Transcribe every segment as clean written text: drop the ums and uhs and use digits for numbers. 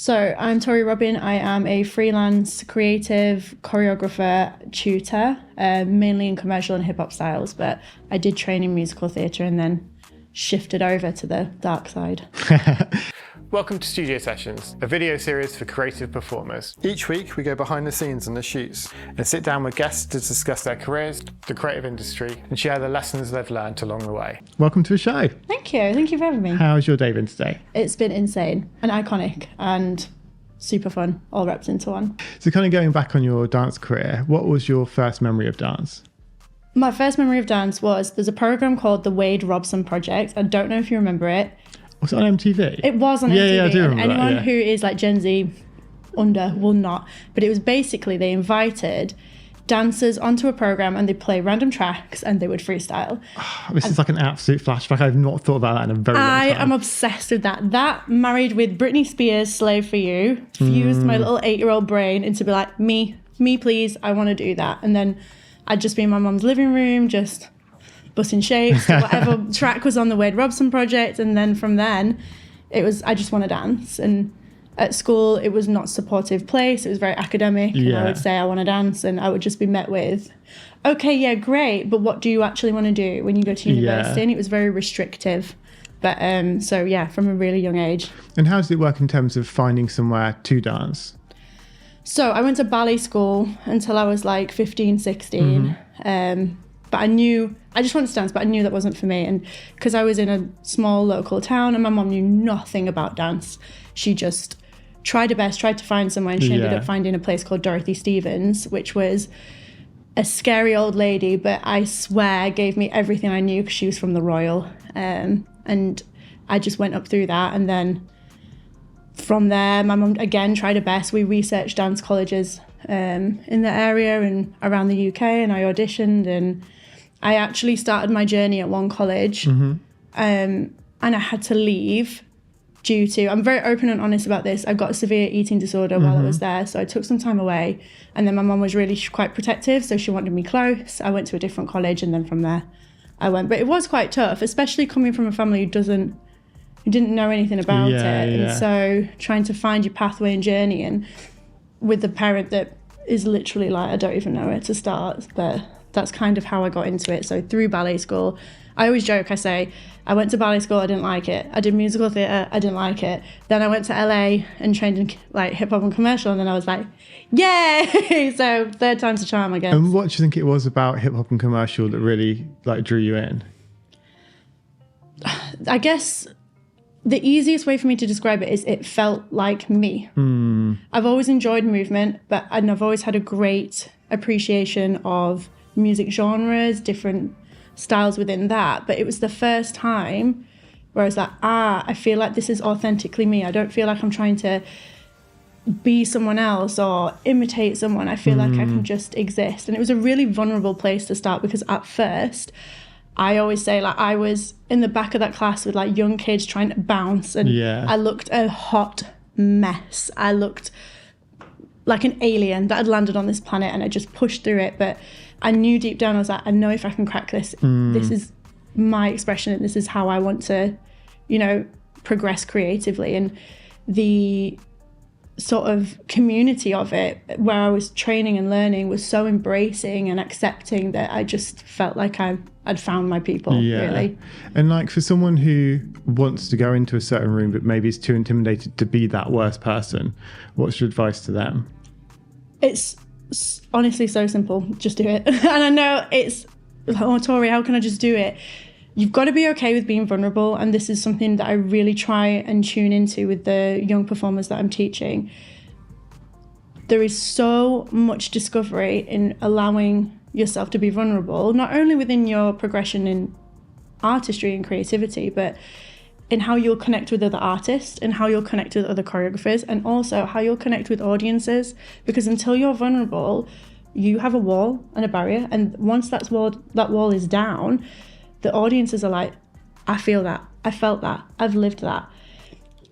So I'm Tori Robyn. I am a freelance creative choreographer tutor, mainly in commercial and hip hop styles, but I did train in musical theatre and then shifted over to the dark side. Welcome to Studio Sessions, a video series for creative performers. Each week we go behind the scenes on the shoots and sit down with guests to discuss their careers, the creative industry, and share the lessons they've learned along the way. Welcome to the show. Thank you for having me. How's your day been today? It's been insane and iconic and super fun, all wrapped into one. So kind of going back on your dance career, what was your first memory of dance? My first memory of dance was, there's a program called the Wade Robson Project. I don't know if you remember it. Was it on MTV? It was on MTV. Yeah, I do remember anyone that, who is like Gen Z under will not. But it was basically, they invited dancers onto a program and they play random tracks and they would freestyle. This is like an absolute flashback. I've not thought about that in a very long time. I am obsessed with that. That married with Britney Spears' Slave for You fused my little 8-year-old brain into be like, me please, I want to do that. And then I'd just be in my mum's living room, just busting shapes, whatever track was on the Wade Robson Project. And then from then, it was, I just want to dance. And at school, it was not a supportive place. It was very academic. And I would say, I want to dance. And I would just be met with, okay, yeah, great. But what do you actually want to do when you go to university? And it was very restrictive. But so, yeah, from a really young age. And how does it work in terms of finding somewhere to dance? So I went to ballet school until I was like 15, 16. But I just wanted to dance, but I knew that wasn't for me. And because I was in a small local town and my mom knew nothing about dance, she just tried her best, tried to find somewhere, and she ended up finding a place called Dorothy Stevens, which was a scary old lady, but I swear gave me everything I knew because she was from the Royal. And I just went up through that. And then from there, my mum again tried her best. We researched dance colleges in the area and around the UK, and I auditioned, and I actually started my journey at one college, and I had to leave due to, I'm very open and honest about this, I've got a severe eating disorder while I was there, so I took some time away, and then my mum was really quite protective, so she wanted me close. I went to a different college, and then from there I went. But it was quite tough, especially coming from a family who didn't know anything about it. And so trying to find your pathway and journey, and with the parent that is literally like, I don't even know where to start. But that's kind of how I got into it. So through ballet school, I always joke, I say, I went to ballet school, I didn't like it. I did musical theatre, I didn't like it. Then I went to LA and trained in like hip hop and commercial, and then I was like, yay! So third time's the charm, I guess. And what do you think it was about hip hop and commercial that really like drew you in? I guess the easiest way for me to describe it is it felt like me. I've always enjoyed movement, and I've always had a great appreciation of music genres, different styles within that. But it was the first time where I was like, I feel like this is authentically me. I don't feel like I'm trying to be someone else or imitate someone. I feel like I can just exist. And it was a really vulnerable place to start, because at first, I always say, like, I was in the back of that class with like young kids trying to bounce, and I looked a hot mess. I looked like an alien that had landed on this planet, and I just pushed through it. But I knew deep down, I was like, I know if I can crack this, this is my expression, and this is how I want to, progress creatively. And the sort of community of it, where I was training and learning, was so embracing and accepting that I just felt like I'd found my people, really. And like, for someone who wants to go into a certain room but maybe is too intimidated to be that worst person, what's your advice to them? It's honestly so simple. Just do it. And I know it's, oh, Tori, how can I just do it? You've got to be okay with being vulnerable, and this is something that I really try and tune into with the young performers that I'm teaching. There is so much discovery in allowing yourself to be vulnerable, not only within your progression in artistry and creativity, but in how you'll connect with other artists, and how you'll connect with other choreographers, and also how you'll connect with audiences. Because until you're vulnerable, you have a wall and a barrier, and once that wall is down, the audiences are like, I feel that, I felt that, I've lived that.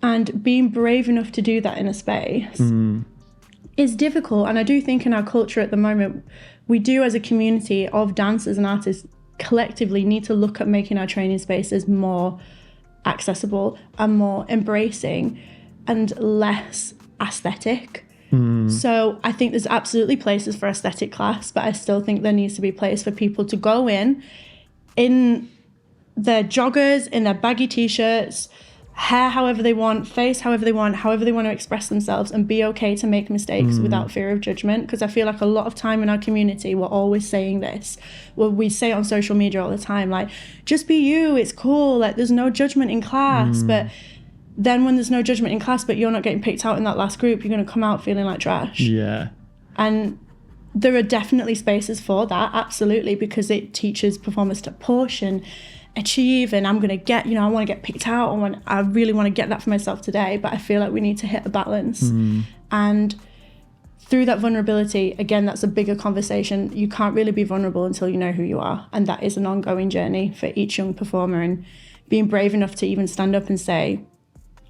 And being brave enough to do that in a space is difficult. And I do think in our culture at the moment, we do, as a community of dancers and artists, collectively need to look at making our training spaces more accessible and more embracing. and less aesthetic. So I think there's absolutely places for aesthetic class, but I still think there needs to be a place for people to go in their joggers, in their baggy t-shirts, hair however they want, face however they want to express themselves, and be okay to make mistakes without fear of judgment. Because I feel like a lot of time in our community, we're always saying this. Well, we say it on social media all the time, like, just be you, it's cool, like, there's no judgment in class. But then when there's no judgment in class, but you're not getting picked out in that last group, you're going to come out feeling like trash. Yeah. And there are definitely spaces for that, absolutely, because it teaches performers to push and achieve, and I'm going to get, I want to get picked out, I really want to get that for myself today. But I feel like we need to hit a balance. And through that vulnerability, again, that's a bigger conversation. You can't really be vulnerable until you know who you are. And that is an ongoing journey for each young performer, and being brave enough to even stand up and say,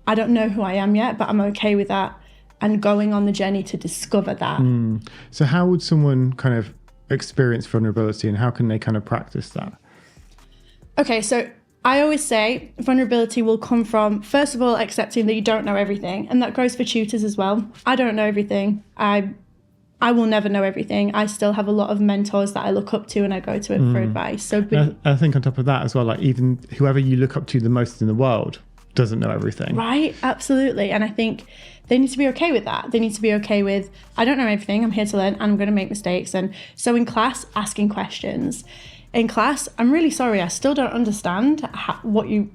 I don't know who I am yet, but I'm okay with that, and going on the journey to discover that. So how would someone kind of experience vulnerability, and how can they kind of practice that? Okay, so I always say vulnerability will come from, first of all, accepting that you don't know everything. And that goes for tutors as well. I don't know everything. I will never know everything. I still have a lot of mentors that I look up to and I go to for advice. So I think on top of that as well, like, even whoever you look up to the most in the world doesn't know everything. Right, absolutely. And I think they need to be okay with that. They need to be okay with, I don't know everything, I'm here to learn, and I'm going to make mistakes. And so in class, asking questions. In class, I'm really sorry, I still don't understand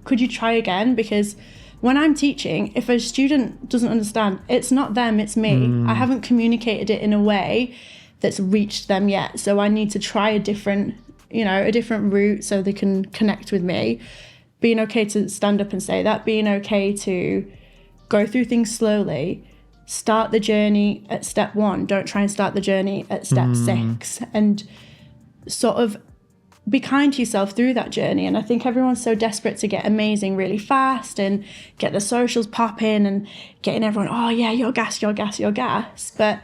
could you try again? Because when I'm teaching, if a student doesn't understand, it's not them, it's me. I haven't communicated it in a way that's reached them yet. So I need to try a different route so they can connect with me. Being okay to stand up and say that, being okay to go through things slowly, start the journey at step 1, don't try and start the journey at step 6, and sort of be kind to yourself through that journey. And I think everyone's so desperate to get amazing really fast and get the socials popping and getting everyone, oh yeah, you're gas. But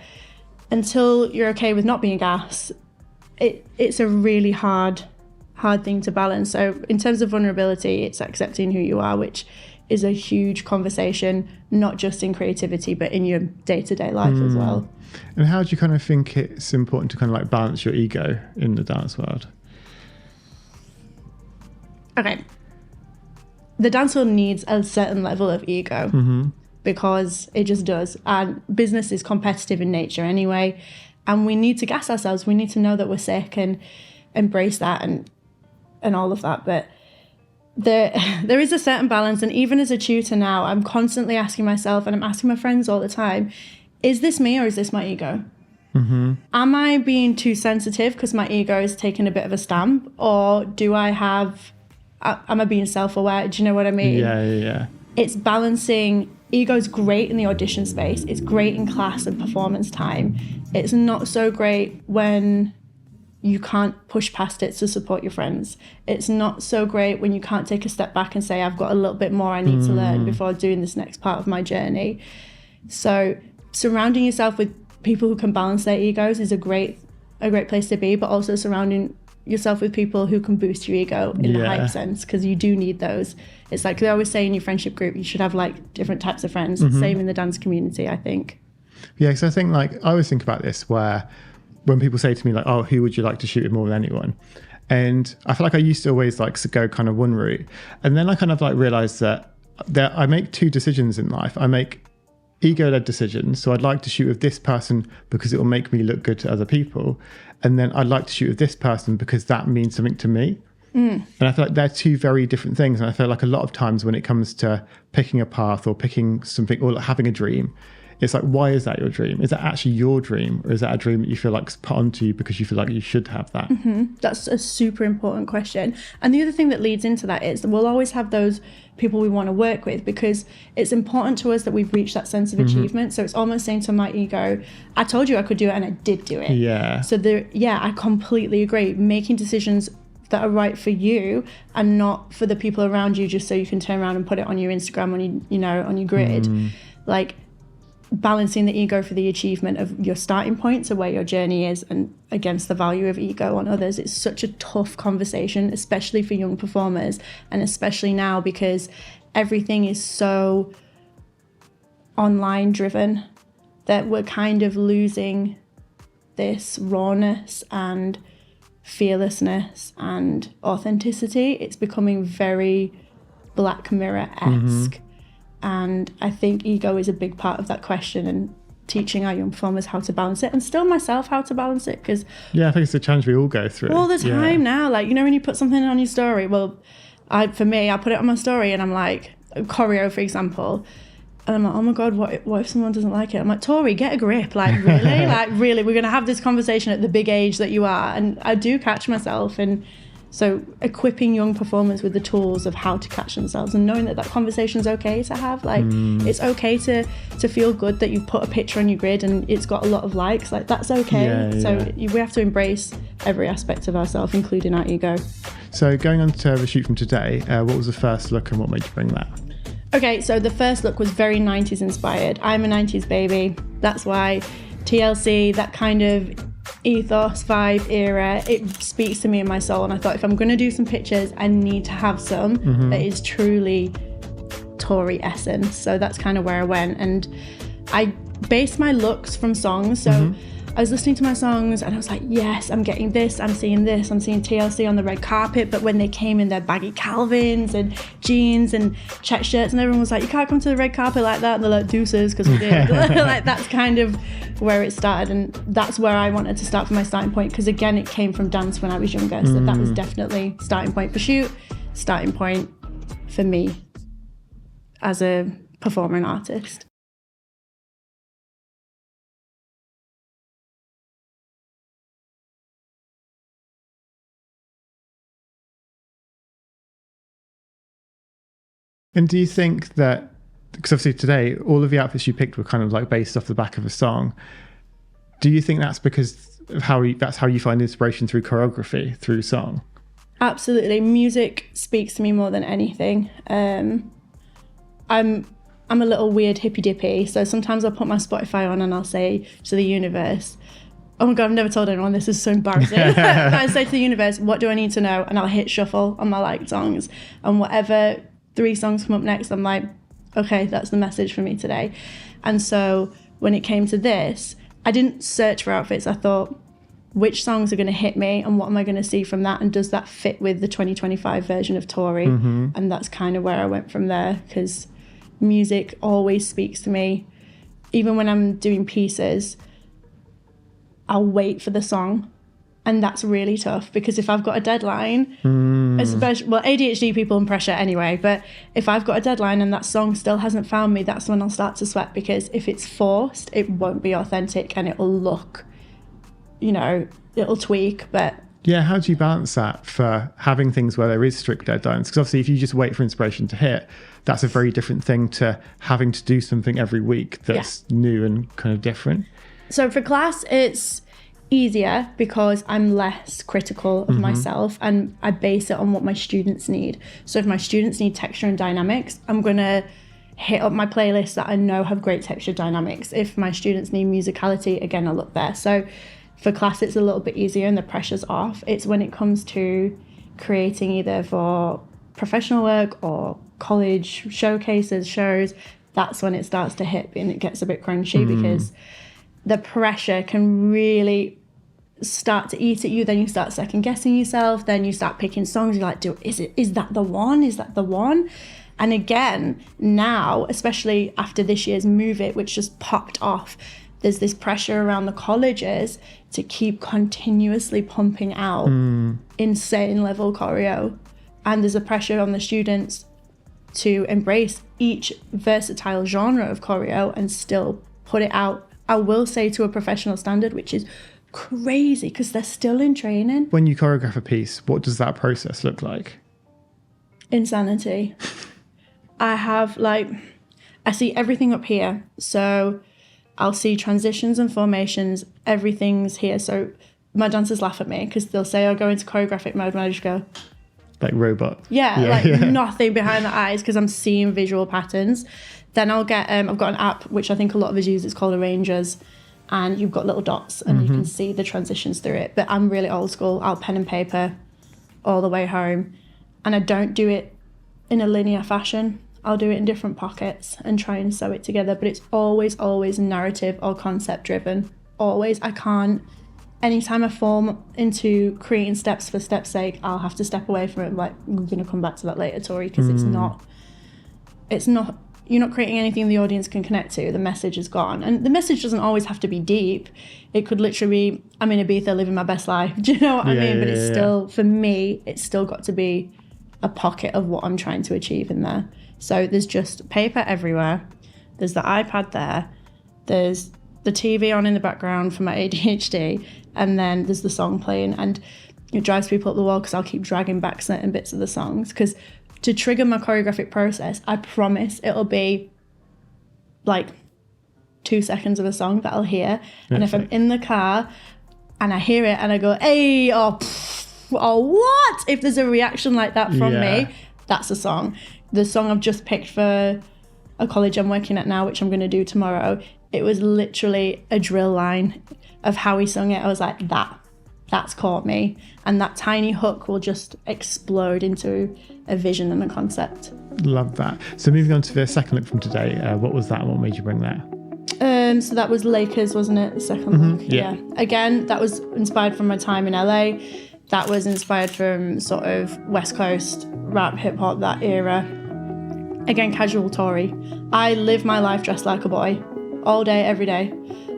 until you're okay with not being gas, it's a really hard thing to balance. So in terms of vulnerability, it's accepting who you are, which is a huge conversation, not just in creativity, but in your day-to-day life as well. And how do you kind of think it's important to kind of like balance your ego in the dance world? Okay. The dance world needs a certain level of ego because it just does. And business is competitive in nature anyway. And we need to gas ourselves. We need to know that we're sick and embrace that and all of that. But there is a certain balance. And even as a tutor now, I'm constantly asking myself, and I'm asking my friends all the time, is this me or is this my ego? Am I being too sensitive because my ego is taking a bit of a stamp? Or am I being self-aware? Do you know what I mean? Yeah. It's balancing. Ego's great in the audition space. It's great in class and performance time. It's not so great when you can't push past it to support your friends. It's not so great when you can't take a step back and say, I've got a little bit more I need to learn before doing this next part of my journey. So surrounding yourself with people who can balance their egos is a great place to be, but also surrounding yourself with people who can boost your ego in the hype sense, because you do need those. It's like they always say in your friendship group, you should have like different types of friends. Same in the dance community, I think. Yeah, because I think, like, I always think about this where when people say to me like, oh, who would you like to shoot with more than anyone? And I feel like I used to always like to go kind of one route, and then I kind of like realized that I make 2 decisions in life. I make ego-led decisions. So I'd like to shoot with this person because it will make me look good to other people. And then I'd like to shoot with this person because that means something to me. And I feel like they're 2 very different things. And I feel like a lot of times when it comes to picking a path or picking something or having a dream, it's like, why is that your dream? Is that actually your dream? Or is that a dream that you feel like is put onto you because you feel like you should have that? That's a super important question. And the other thing that leads into that is that we'll always have those people we want to work with, because it's important to us that we've reached that sense of achievement. So it's almost saying to my ego, I told you I could do it and I did do it. Yeah. So I completely agree. Making decisions that are right for you and not for the people around you just so you can turn around and put it on your Instagram, on your grid. Like, balancing the ego for the achievement of your starting point, so where your journey is, and against the value of ego on others. It's such a tough conversation, especially for young performers, and especially now because everything is so online driven, that we're kind of losing this rawness and fearlessness and authenticity. It's becoming very Black Mirror-esque. And I think ego is a big part of that question, and teaching our young performers how to balance it, and still myself how to balance it, because I think it's a challenge we all go through all the time now. Like, you know, when you put something on your story, well, for me, I put it on my story and I'm like, choreo, for example, and I'm like, oh my God, what if someone doesn't like it? I'm like, Tori, get a grip. Like, really? Like, really, we're going to have this conversation at the big age that you are. And I do catch myself. And so equipping young performers with the tools of how to catch themselves, and knowing that conversation's okay to have. Like, it's okay to feel good that you put a picture on your grid and it's got a lot of likes. Like, that's okay. So we have to embrace every aspect of ourselves, including our ego. So going on to the shoot from today, what was the first look and what made you bring that? Okay, so the first look was very 90s inspired. I'm a 90s baby. That's why TLC, that kind of ethos, vibe, era, it speaks to me in my soul. And I thought, if I'm going to do some pictures, I need to have some that is truly Tori essence. So that's kind of where I went. And I based my looks from songs. So I was listening to my songs and I was like, yes, I'm getting this, I'm seeing TLC on the red carpet. But when they came in their baggy Calvins and jeans and check shirts, and everyone was like, you can't come to the red carpet like that, and they're like, deuces, because we did. Like, that's kind of where it started, and that's where I wanted to start for my starting point, because again, it came from dance when I was younger. So that was definitely starting point for shoot, starting point for me as a performer and artist. And do you think that, because obviously today, all of the outfits you picked were kind of like based off the back of a song. Do you think that's because of that's how you find inspiration through choreography, through song? Absolutely. Music speaks to me more than anything. I'm a little weird hippy dippy. So sometimes I'll put my Spotify on and I'll say to the universe, oh my God, I've never told anyone, this is so embarrassing. I say to the universe, what do I need to know? And I'll hit shuffle on my liked songs. And whatever 3 songs come up next, I'm like, okay, that's the message for me today. And so when it came to this, I didn't search for outfits. I thought, which songs are going to hit me and what am I going to see from that? And does that fit with the 2025 version of Tori? And that's kind of where I went from there, because music always speaks to me. Even when I'm doing pieces, I'll wait for the song. And that's really tough, because if I've got a deadline, especially, well, ADHD people and pressure anyway, but if I've got a deadline and that song still hasn't found me, that's when I'll start to sweat, because if it's forced, it won't be authentic and it'll look, it'll tweak. But yeah, how do you balance that for having things where there is strict deadlines? Because obviously if you just wait for inspiration to hit, that's a very different thing to having to do something every week that's new and kind of different. So for class, it's easier because I'm less critical of myself, and I base it on what my students need. So if my students need texture and dynamics, I'm going to hit up my playlists that I know have great texture dynamics. If my students need musicality, again, I'll look there. So for class, it's a little bit easier and the pressure's off. It's when it comes to creating either for professional work or college showcases, shows, that's when it starts to hit and it gets a bit crunchy, because the pressure can really start to eat at you. Then you start second guessing yourself, then you start picking songs, you're like, is that the one? And again, now, especially after this year's Move It, which just popped off, there's this pressure around the colleges to keep continuously pumping out insane level choreo, and there's a pressure on the students to embrace each versatile genre of choreo and still put it out, I will say, to a professional standard, which is crazy because they're still in training. When you choreograph a piece, what does that process look like? Insanity. I see everything up here. So I'll see transitions and formations, everything's here. So my dancers laugh at me because they'll say, I'll go into choreographic mode, and I just go, like robot. Nothing behind the eyes, because I'm seeing visual patterns. Then I'll get, I've got an app, which I think a lot of us use, it's called Arrangers, and you've got little dots and you can see the transitions through it. But I'm really old school. I'll pen and paper all the way home, and I don't do it in a linear fashion. I'll do it in different pockets and try and sew it together. But it's always narrative or concept driven. Always. I can't. Anytime I fall into creating steps for steps' sake, I'll have to step away from it. Like, we're going to come back to that later, Tori, because it's not, you're not creating anything the audience can connect to. The message is gone. And the message doesn't always have to be deep. It could literally be, I'm in Ibiza living my best life. Do you know what I mean? But it's still, for me, it's still got to be a pocket of what I'm trying to achieve in there. So there's just paper everywhere. There's the iPad there. There's the TV on in the background for my ADHD. And then there's the song playing. And it drives people up the wall because I'll keep dragging back certain bits of the songs. Because to trigger my choreographic process, I promise it'll be like 2 seconds of a song that I'll hear. And if I'm in the car and I hear it and I go, hey, or what? If there's a reaction like that from me, that's a song. The song I've just picked for a college I'm working at now, which I'm going to do tomorrow, it was literally a drill line of how he sung it. I was like, that's caught me. And that tiny hook will just explode into a vision and a concept. Love that. So moving on to the second look from today, what was that? What made you bring that? So that was Lakers, wasn't it? The second look. Yeah. Again, that was inspired from my time in LA. That was inspired from sort of West Coast rap, hip hop, that era. Again, casual Tori. I live my life dressed like a boy all day, every day.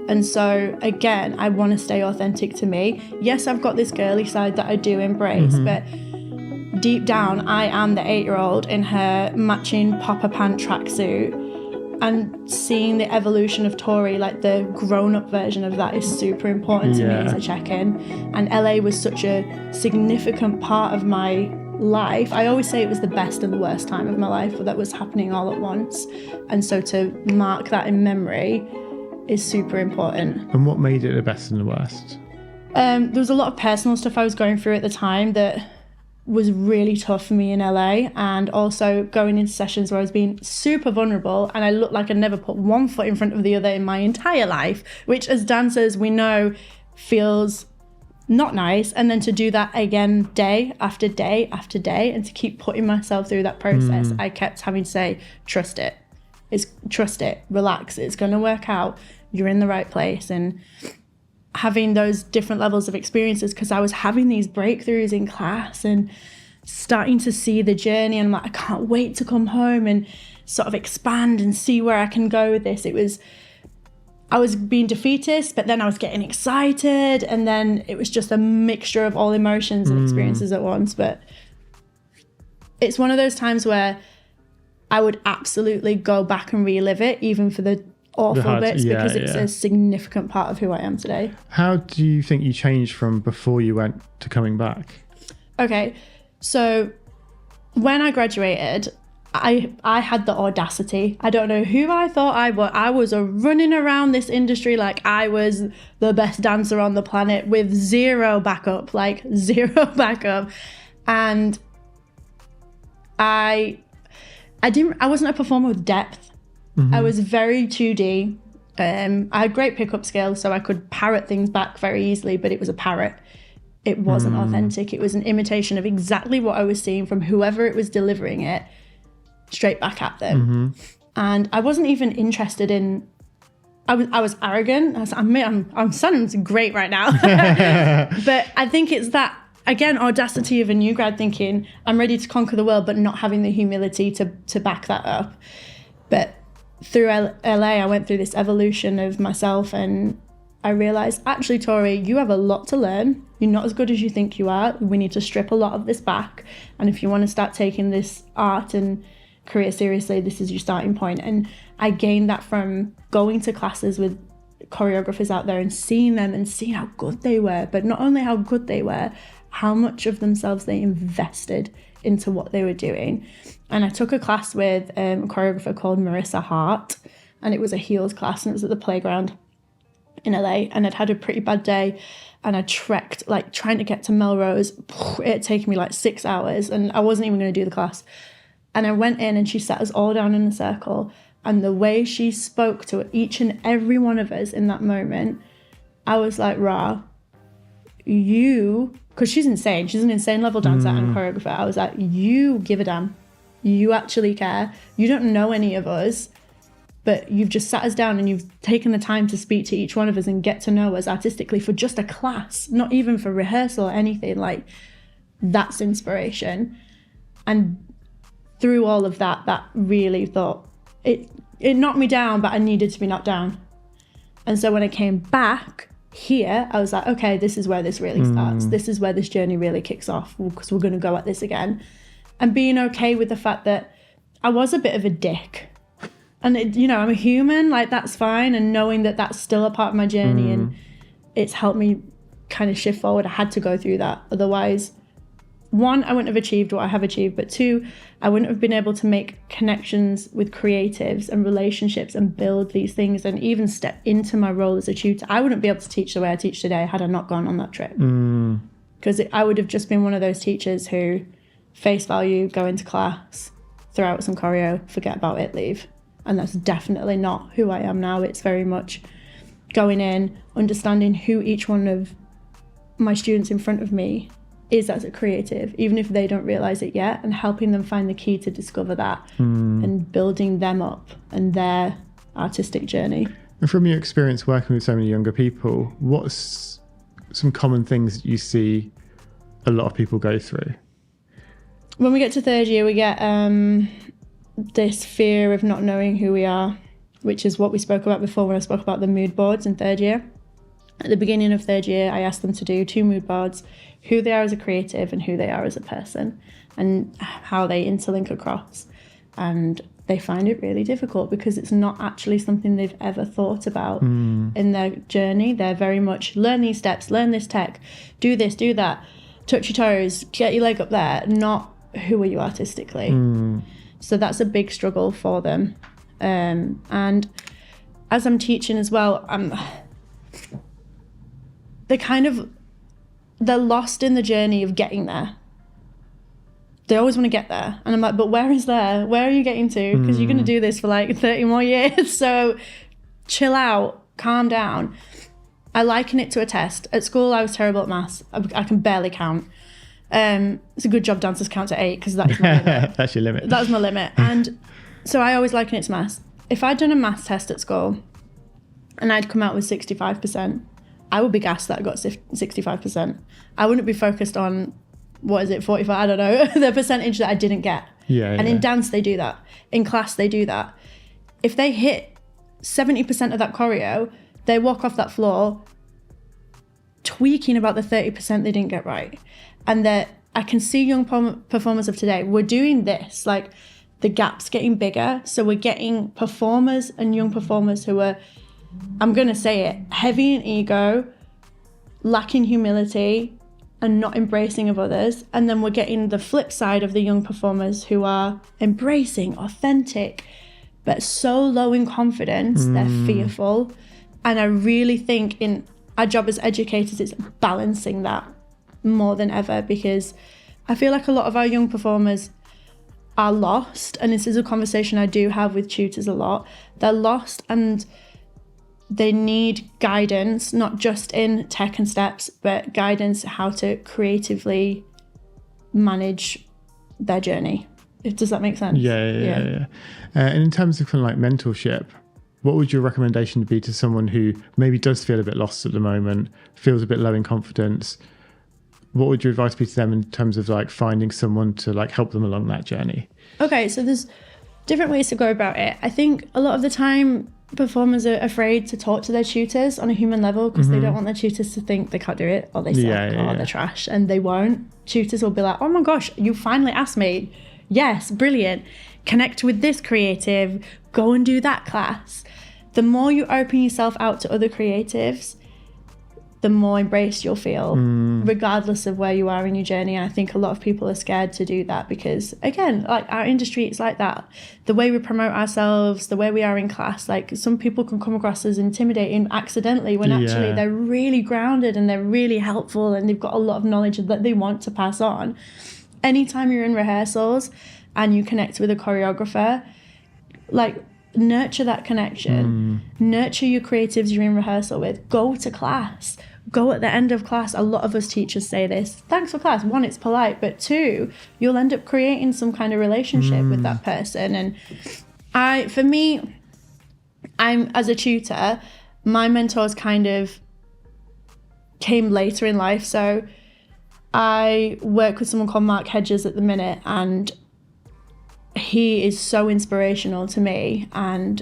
And so, again, I want to stay authentic to me. Yes, I've got this girly side that I do embrace, but deep down, I am the 8-year-old in her matching popper pant tracksuit. And seeing the evolution of Tori, like the grown-up version of that, is super important to me as a check-in. And LA was such a significant part of my life. I always say it was the best and the worst time of my life, but that was happening all at once. And so to mark that in memory is super important. And what made it the best and the worst? There was a lot of personal stuff I was going through at the time that was really tough for me in LA, and also going into sessions where I was being super vulnerable and I looked like I'd never put one foot in front of the other in my entire life, which as dancers we know feels not nice. And then to do that again day after day after day and to keep putting myself through that process, I kept having to say, trust it, relax, it's going to work out, you're in the right place. And having those different levels of experiences, because I was having these breakthroughs in class and starting to see the journey, and I'm like, I can't wait to come home and sort of expand and see where I can go with this. I was being defeatist, but then I was getting excited, and then it was just a mixture of all emotions and experiences at once. But it's one of those times where I would absolutely go back and relive it, even for the awful bits, because it's a significant part of who I am today. How do you think you changed from before you went to coming back? Okay, so when I graduated, I had the audacity. I don't know who I thought I was. I was running around this industry like I was the best dancer on the planet with zero backup. And I wasn't a performer with depth. I was very 2D. I had great pickup skills, so I could parrot things back very easily, but it was a parrot. It wasn't authentic. It was an imitation of exactly what I was seeing from whoever it was delivering it, straight back at them. And I wasn't even interested in, I was arrogant. I'm sounding great right now. But I think it's that, again, audacity of a new grad thinking, I'm ready to conquer the world, but not having the humility to back that up. But through LA, I went through this evolution of myself, and I realized, actually, Tori, you have a lot to learn. You're not as good as you think you are. We need to strip a lot of this back. And if you want to start taking this art and career seriously, this is your starting point. And I gained that from going to classes with choreographers out there and seeing them and seeing how good they were. But not only how good they were, how much of themselves they invested into what they were doing. And I took a class with a choreographer called Marissa Hart, and it was a heels class, and it was at the playground in LA. And I'd had a pretty bad day, and I trekked, like trying to get to Melrose. It had taken me like 6 hours, and I wasn't even going to do the class. And I went in, and she sat us all down in a circle, and the way she spoke to each and every one of us in that moment, I was like, rah, you, because she's insane, she's an insane level dancer and choreographer. I was like, you give a damn. you actually care. You don't know any of us, but you've just sat us down and you've taken the time to speak to each one of us and get to know us artistically for just a class, not even for rehearsal or anything. Like, that's inspiration. And through all of that, that really thought, it knocked me down, but I needed to be knocked down. And so when I came back here, I was like, okay, this is where this really starts. This is where this journey really kicks off, because we're going to go at this again. And being okay with the fact that I was a bit of a dick. And, I'm a human, like, that's fine. And knowing that that's still a part of my journey and it's helped me kind of shift forward. I had to go through that. Otherwise, one, I wouldn't have achieved what I have achieved, but two, I wouldn't have been able to make connections with creatives and relationships and build these things and even step into my role as a tutor. I wouldn't be able to teach the way I teach today had I not gone on that trip. Because I would have just been one of those teachers who face value, go into class, throw out some choreo, forget about it, leave. And that's definitely not who I am now. It's very much going in, understanding who each one of my students in front of me is as a creative, even if they don't realize it yet, and helping them find the key to discover that and building them up and their artistic journey. And from your experience working with so many younger people, what's some common things that you see a lot of people go through? When we get to third year, we get this fear of not knowing who we are, which is what we spoke about before when I spoke about the mood boards in third year. At the beginning of third year, I asked them to do 2 mood boards, who they are as a creative and who they are as a person, and how they interlink across. And they find it really difficult because it's not actually something they've ever thought about in their journey. They're very much, learn these steps, learn this tech, do this, do that, touch your toes, get your leg up there, not who are you artistically. So that's a big struggle for them. And as I'm teaching as well, they're lost in the journey of getting there. They always want to get there. And I'm like, but where is there? Where are you getting to? Because you're going to do this for like 30 more years. So chill out, calm down. I liken it to a test. At school, I was terrible at maths. I can barely count. It's a good job dancers count to 8 because that's my limit. That's your limit. That's my limit. And so I always liken it to maths. If I'd done a maths test at school and I'd come out with 65%, I would be gassed that I got 65%. I wouldn't be focused on, 45? I don't know, the percentage that I didn't get. And in dance, they do that. In class, they do that. If they hit 70% of that choreo, they walk off that floor tweaking about the 30% they didn't get right. And I can see young performers of today, we're doing this, like the gap's getting bigger. So we're getting performers and young performers who are, I'm going to say it, heavy in ego, lacking humility, and not embracing of others. And then we're getting the flip side of the young performers who are embracing, authentic, but so low in confidence, they're fearful. And I really think in our job as educators, it's balancing that more than ever, because I feel like a lot of our young performers are lost. And this is a conversation I do have with tutors a lot. They're lost and they need guidance, not just in tech and steps, but guidance how to creatively manage their journey. Does that make sense? Yeah. And in terms of kind of like mentorship, what would your recommendation be to someone who maybe does feel a bit lost at the moment, feels a bit low in confidence? What would your advice be to them in terms of like finding someone to like help them along that journey? Okay, so there's different ways to go about it. I think a lot of the time performers are afraid to talk to their tutors on a human level because they don't want their tutors to think they can't do it, or they suck, or they're trash, and they won't. Tutors will be like, oh my gosh, you finally asked me. Yes, brilliant. Connect with this creative, go and do that class. The more you open yourself out to other creatives, the more embraced you'll feel, regardless of where you are in your journey. And I think a lot of people are scared to do that because, again, like our industry, it's like that. The way we promote ourselves, the way we are in class, like some people can come across as intimidating accidentally when actually they're really grounded and they're really helpful and they've got a lot of knowledge that they want to pass on. Anytime you're in rehearsals and you connect with a choreographer, like, nurture that connection. Nurture your creatives you're in rehearsal with. Go to class. go at the end of class. A lot of us teachers say this. Thanks for class. One, it's polite, but two, you'll end up creating some kind of relationship with that person. And I'm as a tutor, my mentors kind of came later in life. So I work with someone called Mark Hedges at the minute, and he is so inspirational to me. And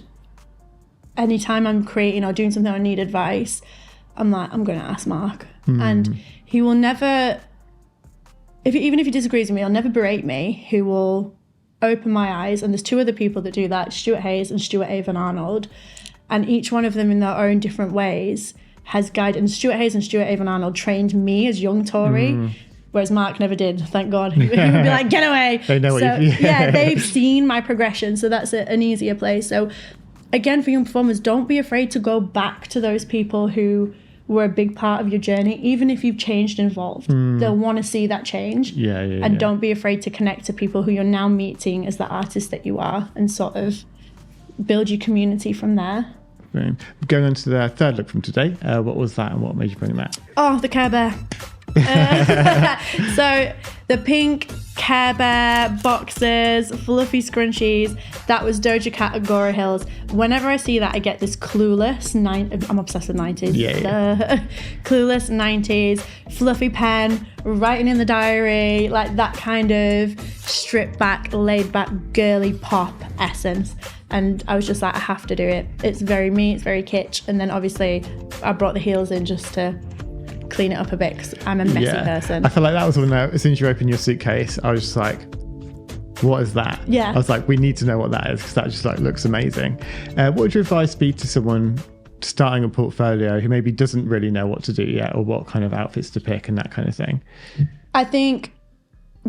anytime I'm creating or doing something I need advice, I'm like, I'm going to ask Mark. And he will never, even if he disagrees with me, he'll never berate me. He will open my eyes. And there's two other people that do that, Stuart Hayes and Stuart Avon Arnold. And each one of them in their own different ways has guided. And Stuart Hayes and Stuart Avon Arnold trained me as young Tori, whereas Mark never did, thank God. He would be like, get away. They know what you they've seen my progression. So that's an easier place. So again, for young performers, don't be afraid to go back to those people who were a big part of your journey. Even if you've changed and evolved, they'll want to see that change. And don't be afraid to connect to people who you're now meeting as the artist that you are, and sort of build your community from there. Going on to the third look from today, what was that and what made you bring that? Oh, the Care Bear. So the pink Care Bear boxers, fluffy scrunchies, that was Doja Cat at Gora Hills. Whenever I see that, I get this Clueless, I'm obsessed with 90s. Clueless 90s, fluffy pen, writing in the diary, like that kind of stripped back, laid back, girly pop essence. And I was just like, I have to do it. It's very me, it's very kitsch. And then obviously I brought the heels in just to clean it up a bit because I'm a messy person. I feel like that was one that as soon as you open your suitcase, I was just like, what is that? I was like, we need to know what that is, because that just like looks amazing. What would your advice be to someone starting a portfolio who maybe doesn't really know what to do yet, or what kind of outfits to pick and that kind of thing? I think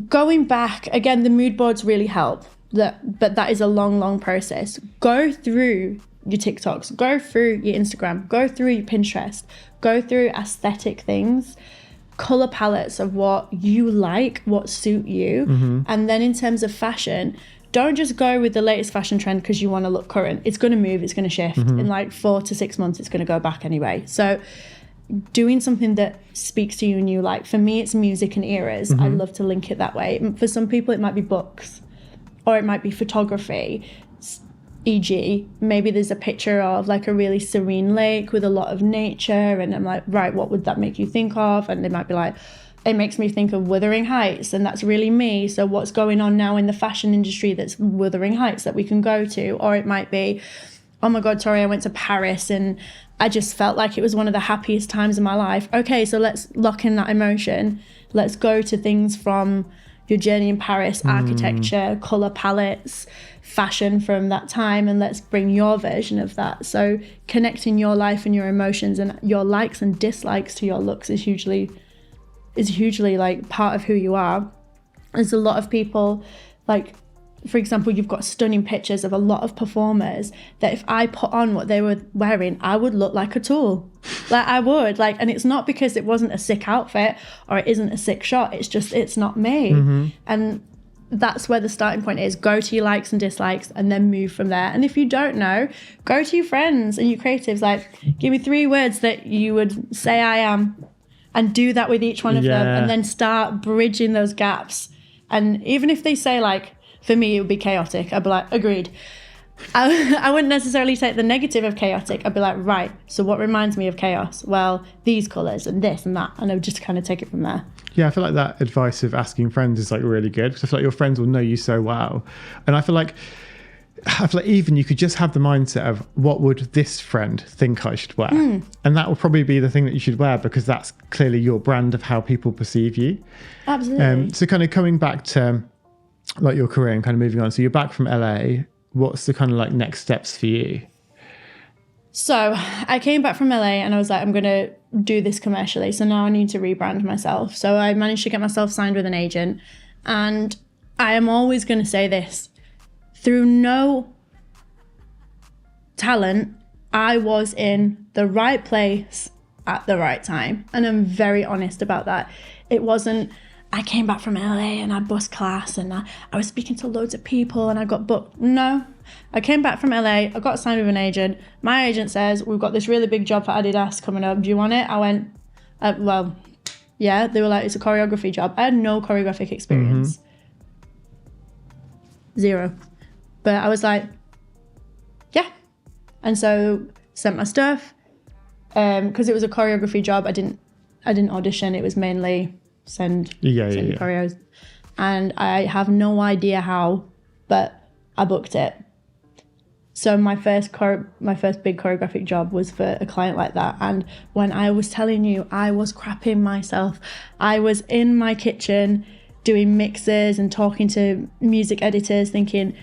going back, again, the mood boards really help. But that is a long process. Go through your TikToks, go through your Instagram, go through your Pinterest, go through aesthetic things, color palettes of what you like, what suit you. And then in terms of fashion, don't just go with the latest fashion trend because you want to look current. It's going to move, it's going to shift. In like 4 to 6 months, it's going to go back anyway. So doing something that speaks to you and you like. For me, it's music and eras. I love to link it that way. For some people, it might be books, or it might be photography, e.g. maybe there's a picture of like a really serene lake with a lot of nature, and I'm like, right, what would that make you think of? And they might be like, it makes me think of Wuthering Heights, and that's really me. So what's going on now in the fashion industry that's Wuthering Heights that we can go to? Or it might be, oh my God, Tori, I went to Paris and I just felt like it was one of the happiest times of my life. Okay, so let's lock in that emotion. Let's go to things from your journey in Paris, architecture, colour palettes, fashion from that time, and let's bring your version of that. So connecting your life and your emotions and your likes and dislikes to your looks is hugely like part of who you are. There's a lot of people, like, for example, you've got stunning pictures of a lot of performers that if I put on what they were wearing, I would look like a tool. Like I would, like, and it's not because it wasn't a sick outfit or it isn't a sick shot. It's just, it's not me. And that's where the starting point is. Go to your likes and dislikes and then move from there. And if you don't know, go to your friends and your creatives, like, give me 3 words that you would say I am, and do that with each one of them, and then start bridging those gaps. And even if they say, like, for me, it would be chaotic, I'd be like, agreed. I wouldn't necessarily take the negative of chaotic. I'd be like, right, so what reminds me of chaos? Well, these colours and this and that. And I would just kind of take it from there. Yeah, I feel like that advice of asking friends is like really good, because I feel like your friends will know you so well. And I feel like even you could just have the mindset of, what would this friend think I should wear? And that will probably be the thing that you should wear, because that's clearly your brand of how people perceive you. Absolutely. So kind of coming back to like your career and kind of moving on. So you're back from LA. What's the kind of like next steps for you? So I came back from LA and I was like, I'm going to do this commercially. So now I need to rebrand myself. So I managed to get myself signed with an agent. And I am always going to say this, through no talent, I was in the right place at the right time. And I'm very honest about that. It wasn't, I came back from LA and I bust class and I was speaking to loads of people and I got booked. No, I came back from LA, I got signed with an agent. My agent says, we've got this really big job for Adidas coming up. Do you want it? I went, Well, yeah, they were like, it's a choreography job. I had no choreographic experience. 0. But I was like, yeah. And so sent my stuff. Because it was a choreography job, I didn't audition. It was mainly send choreos. And I have no idea how, but I booked it. So my first big choreographic job was for a client like that. And when I was telling you, I was crapping myself. I was in my kitchen doing mixes and talking to music editors thinking,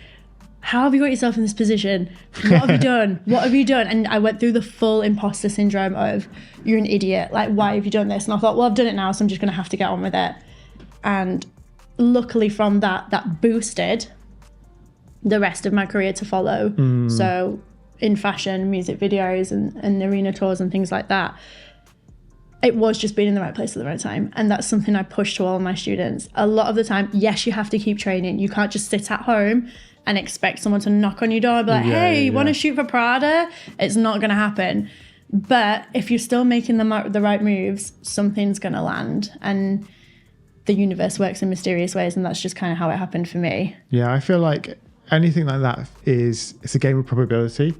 how have you got yourself in this position? What have you done? What have you done? And I went through the full imposter syndrome of, you're an idiot. Like, why have you done this? And I thought, well, I've done it now, so I'm just going to have to get on with it. And luckily from that boosted the rest of my career to follow. So in fashion, music videos and arena tours and things like that, it was just being in the right place at the right time. And that's something I push to all of my students. A lot of the time, yes, you have to keep training. You can't just sit at home and expect someone to knock on your door and be like, hey, you want to shoot for Prada? It's not going to happen. But if you're still making the right moves, something's going to land. And the universe works in mysterious ways, and that's just kind of how it happened for me. Yeah, I feel like anything like that it's a game of probability.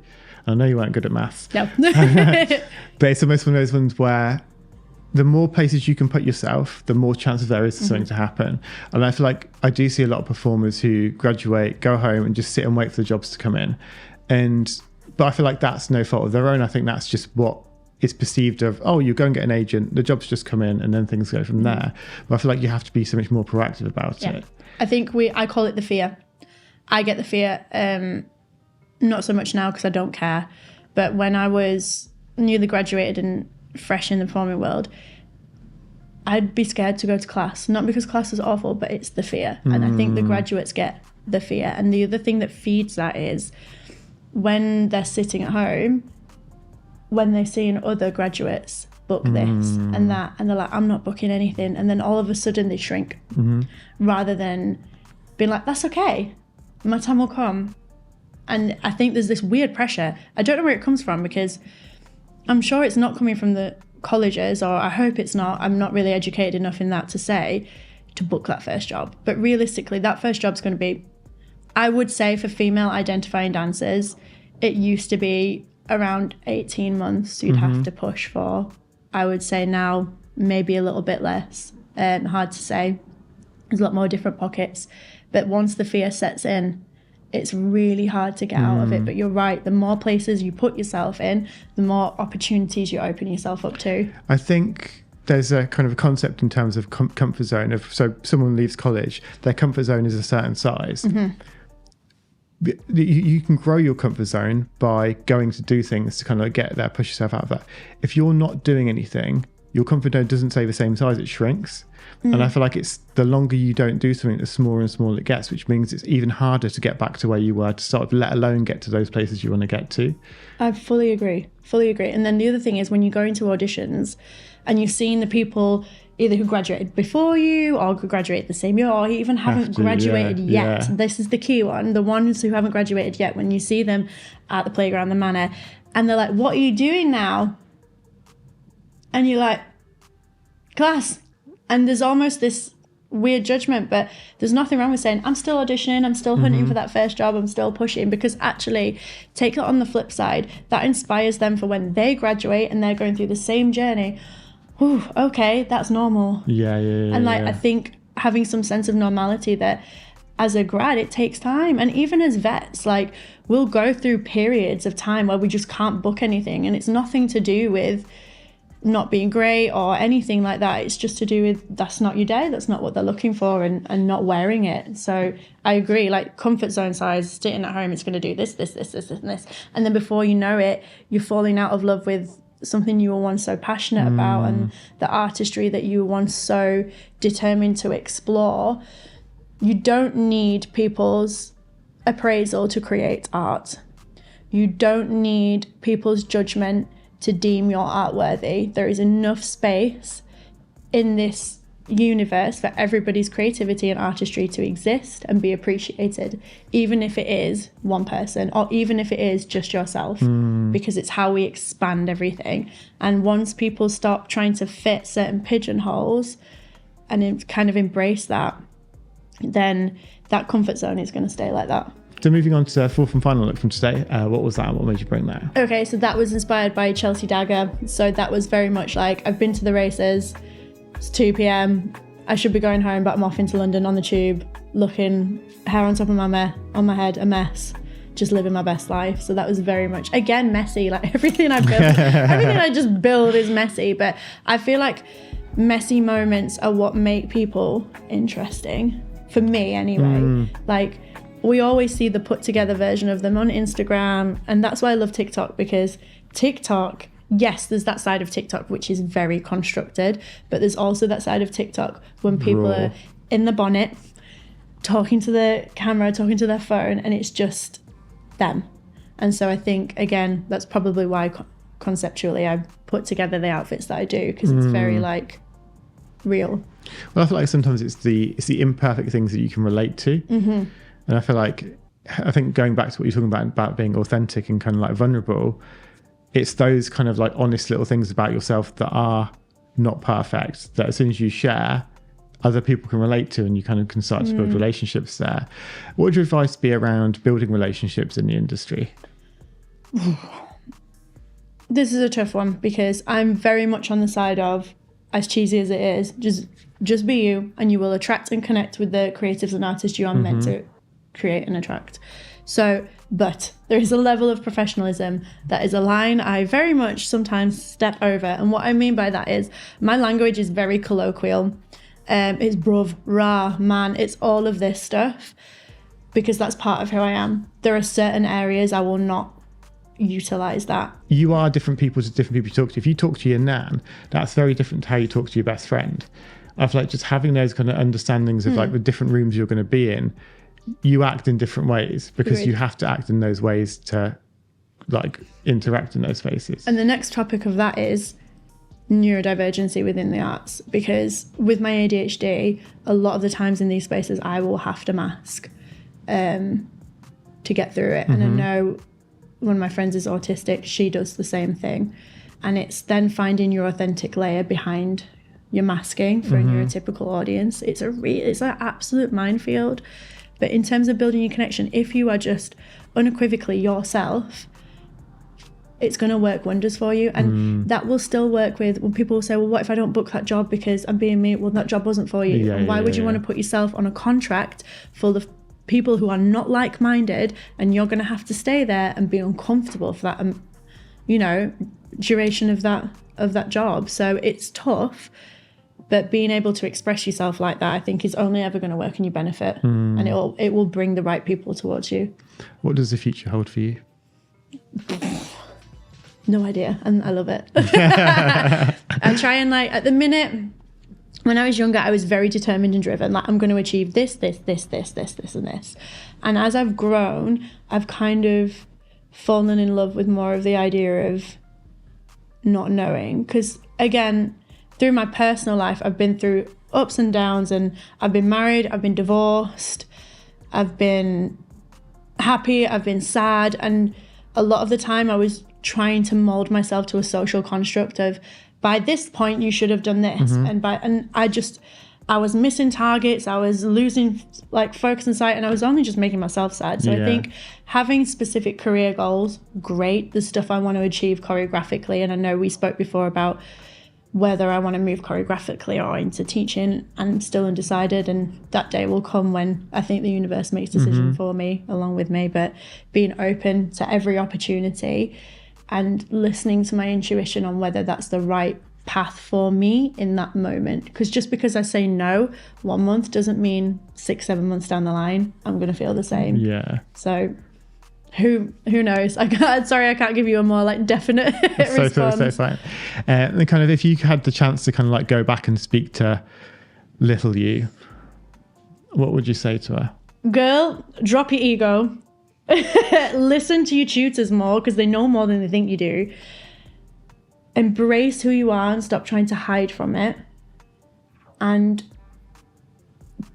I know you weren't good at maths. No. But it's almost one of those ones where the more places you can put yourself, the more chances there is for something to happen. And I feel like I do see a lot of performers who graduate, go home and just sit and wait for the jobs to come in. But I feel like that's no fault of their own. I think that's just what it's perceived of, oh, you go and get an agent, the jobs just come in and then things go from there. But I feel like you have to be so much more proactive about it. I think I call it the fear. I get the fear, not so much now because I don't care. But when I was newly graduated and fresh in the performing world, I'd be scared to go to class. Not because class is awful, but it's the fear. And I think the graduates get the fear. And the other thing that feeds that is when they're sitting at home, when they're seeing other graduates book this and that, and they're like, I'm not booking anything. And then all of a sudden they shrink rather than being like, that's okay, my time will come. And I think there's this weird pressure. I don't know where it comes from, because I'm sure it's not coming from the colleges, or I hope it's not. I'm not really educated enough in that to say to book that first job. But realistically, that first job's going to be, I would say for female identifying dancers, it used to be around 18 months you'd have to push for. I would say now maybe a little bit less. Hard to say. There's a lot more different pockets. But once the fear sets in, it's really hard to get out of it. But you're right, the more places you put yourself in, the more opportunities you open yourself up to. I think there's a kind of a concept in terms of comfort zone. So someone leaves college, their comfort zone is a certain size. You can grow your comfort zone by going to do things to kind of get there, push yourself out of that. If you're not doing anything, your comfort zone doesn't stay the same size, it shrinks. And I feel like it's the longer you don't do something, the smaller and smaller it gets, which means it's even harder to get back to where you were to start, let alone get to those places you want to get to. I fully agree. And then the other thing is when you go into auditions and you've seen the people either who graduated before you or who graduated the same year or even haven't graduated yet. This is the key one. The ones who haven't graduated yet, when you see them at the playground, the manor, and they're like, what are you doing now? And you're like, class. And there's almost this weird judgment, but there's nothing wrong with saying, I'm still auditioning, I'm still hunting for that first job, I'm still pushing, because actually, take that on the flip side, that inspires them for when they graduate and they're going through the same journey. Ooh, okay, that's normal. And I think having some sense of normality that as a grad, it takes time. And even as vets, like, we'll go through periods of time where we just can't book anything. And it's nothing to do with not being great or anything like that. It's just to do with that's not your day, that's not what they're looking for, and not wearing it. So I agree, like comfort zone size, sitting at home, it's going to do this, and this. And then before you know it, you're falling out of love with something you were once so passionate about and the artistry that you were once so determined to explore. You don't need people's appraisal to create art. You don't need people's judgment to deem your art worthy. There is enough space in this universe for everybody's creativity and artistry to exist and be appreciated, even if it is one person or even if it is just yourself, because it's how we expand everything. And once people stop trying to fit certain pigeonholes and kind of embrace that, then that comfort zone is going to stay like that. So moving on to fourth and final look from today, what was that? What made you bring that? Okay, so that was inspired by Chelsea Dagger. So that was very much like, I've been to the races, it's 2 p.m, I should be going home, but I'm off into London on the tube, looking, hair on top of my head, a mess, just living my best life. So that was very much, again, messy. Like everything I build, everything I just build is messy. But I feel like messy moments are what make people interesting, for me anyway. Like, we always see the put together version of them on Instagram, and that's why I love TikTok, because TikTok, yes, there's that side of TikTok which is very constructed, but there's also that side of TikTok when people are in the bonnet, talking to the camera, talking to their phone, and it's just them. And so I think, again, that's probably why conceptually I put together the outfits that I do, because it's very like real. Well, I feel like sometimes it's the imperfect things that you can relate to. And I feel like, I think going back to what you're talking about being authentic and kind of like vulnerable, it's those kind of like honest little things about yourself that are not perfect, that as soon as you share, other people can relate to, and you kind of can start to build relationships there. What would your advice be around building relationships in the industry? This is a tough one, because I'm very much on the side of, as cheesy as it is, just be you, and you will attract and connect with the creatives and artists you are meant to create and attract. So, but there is a level of professionalism that is a line I very much sometimes step over. And what I mean by that is, my language is very colloquial. It's bruv, rah, man, it's all of this stuff, because that's part of who I am. There are certain areas I will not utilize that. You are different people to different people you talk to. If you talk to your nan, that's very different to how you talk to your best friend. I feel like just having those kind of understandings of like the different rooms you're going to be in, you act in different ways, because Agreed. you have to act in those ways to like interact in those spaces. And the next topic of that is neurodivergency within the arts, because with my ADHD, a lot of the times in these spaces I will have to mask to get through it. And I know one of my friends is autistic, she does the same thing, and it's then finding your authentic layer behind your masking for a neurotypical audience. It's an absolute minefield. But in terms of building your connection, if you are just unequivocally yourself, it's going to work wonders for you. And that will still work with when people say, well, what if I don't book that job because I'm being me? Well, that job wasn't for you. And why would you want to put yourself on a contract full of people who are not like-minded, and you're going to have to stay there and be uncomfortable for that, duration of that job. So it's tough. But being able to express yourself like that, I think, is only ever going to work in your benefit. And it will bring the right people towards you. What does the future hold for you? No idea. And I love it. I try and at the minute, when I was younger, I was very determined and driven. Like, I'm going to achieve this, and this. And as I've grown, I've kind of fallen in love with more of the idea of not knowing. Because, again, through my personal life, I've been through ups and downs, and I've been married, I've been divorced, I've been happy, I've been sad, and a lot of the time I was trying to mold myself to a social construct of, by this point you should have done this, and I was missing targets, I was losing focus and sight, and I was only just making myself sad. So I think having specific career goals, great, the stuff I want to achieve choreographically, and I know we spoke before about whether I want to move choreographically or into teaching. I'm still undecided, and that day will come when I think the universe makes a decision for me, along with me. But being open to every opportunity and listening to my intuition on whether that's the right path for me in that moment. Because just because I say no 1 month doesn't mean 6-7 months down the line I'm going to feel the same. Yeah. So who knows? I can't give you a more definite response. So fine. And kind of, if you had the chance to kind of go back and speak to little you, what would you say to her? Girl, drop your ego. Listen to your tutors more, because they know more than they think you do. Embrace who you are and stop trying to hide from it. and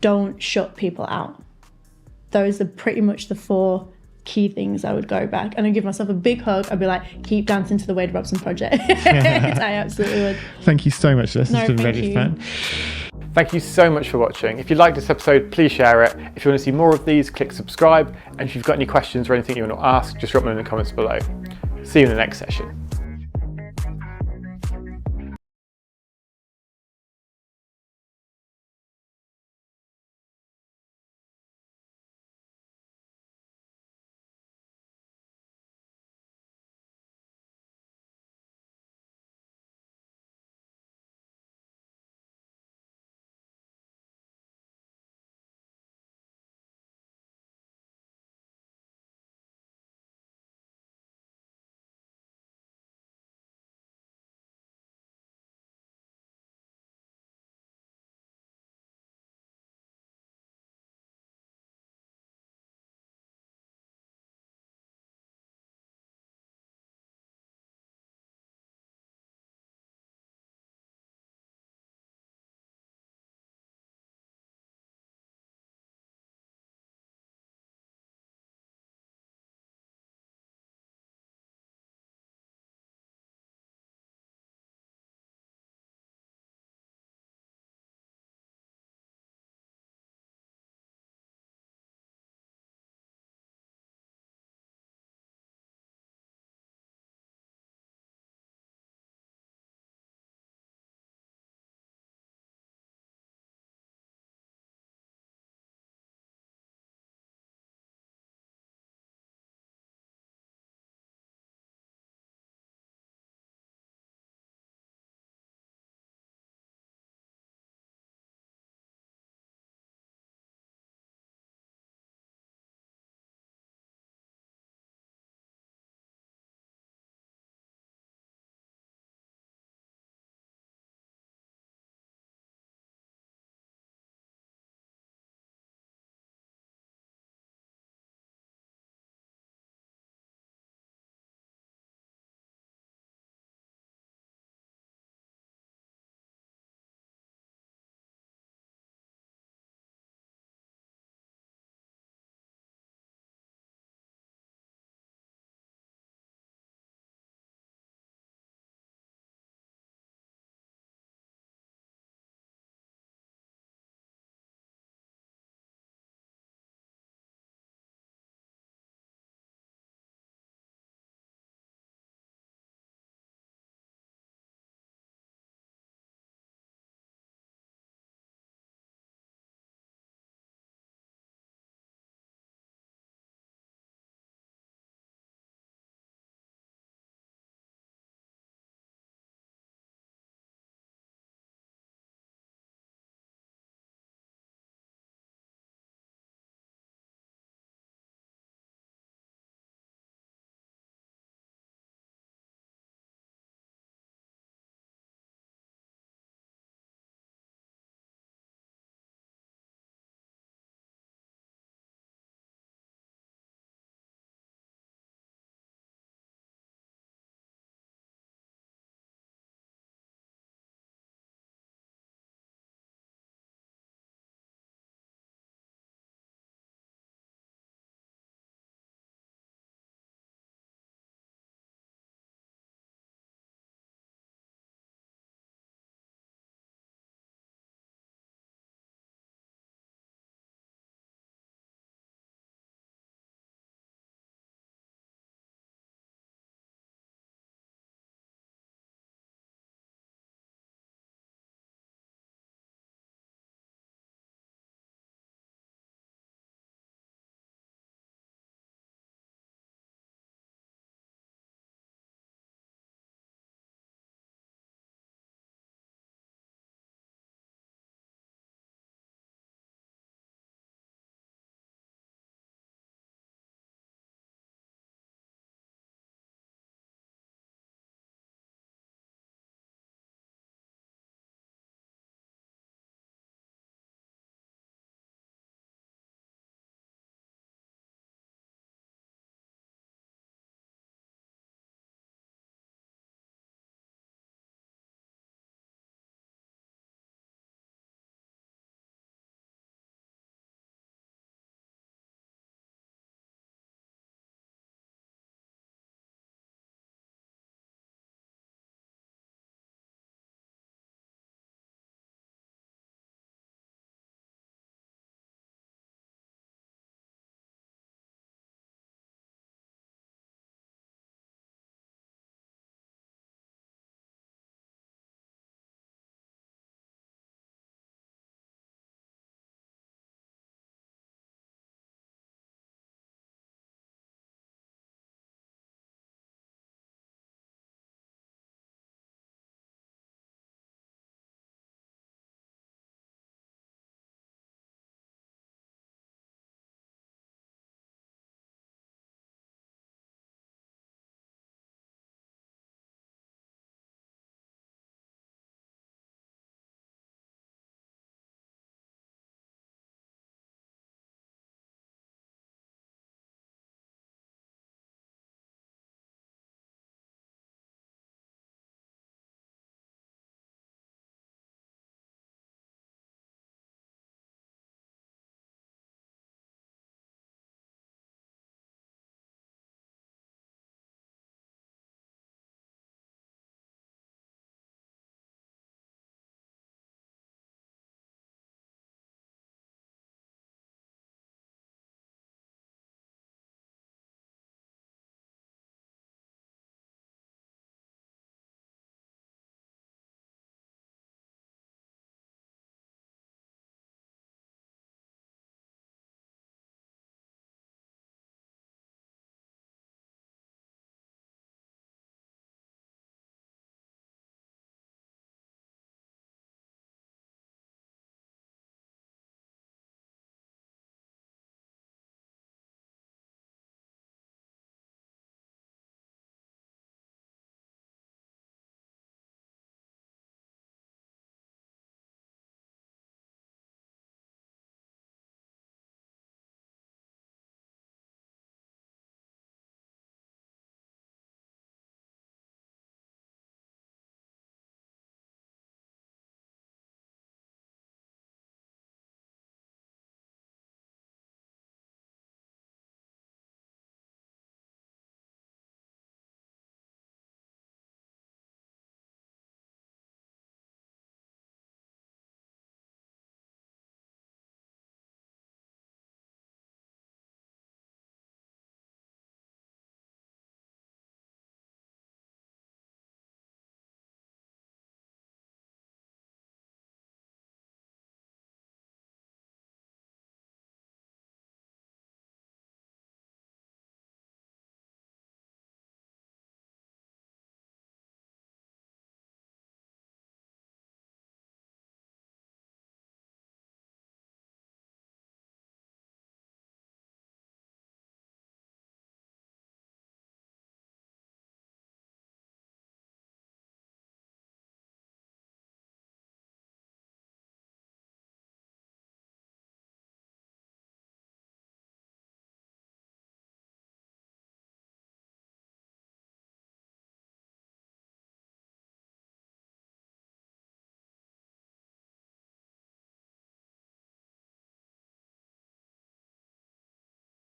don't shut people out. Those are pretty much the 4 key things I would go back. And I'd give myself a big hug. I'd be like, keep dancing to the Wade Robson Project. I absolutely would. Thank you so much, Liz. It's been really fun. Thank you so much for watching. If you liked this episode, please share it. If you want to see more of these, click subscribe. And if you've got any questions or anything you want to ask, just drop them in the comments below. See you in the next session.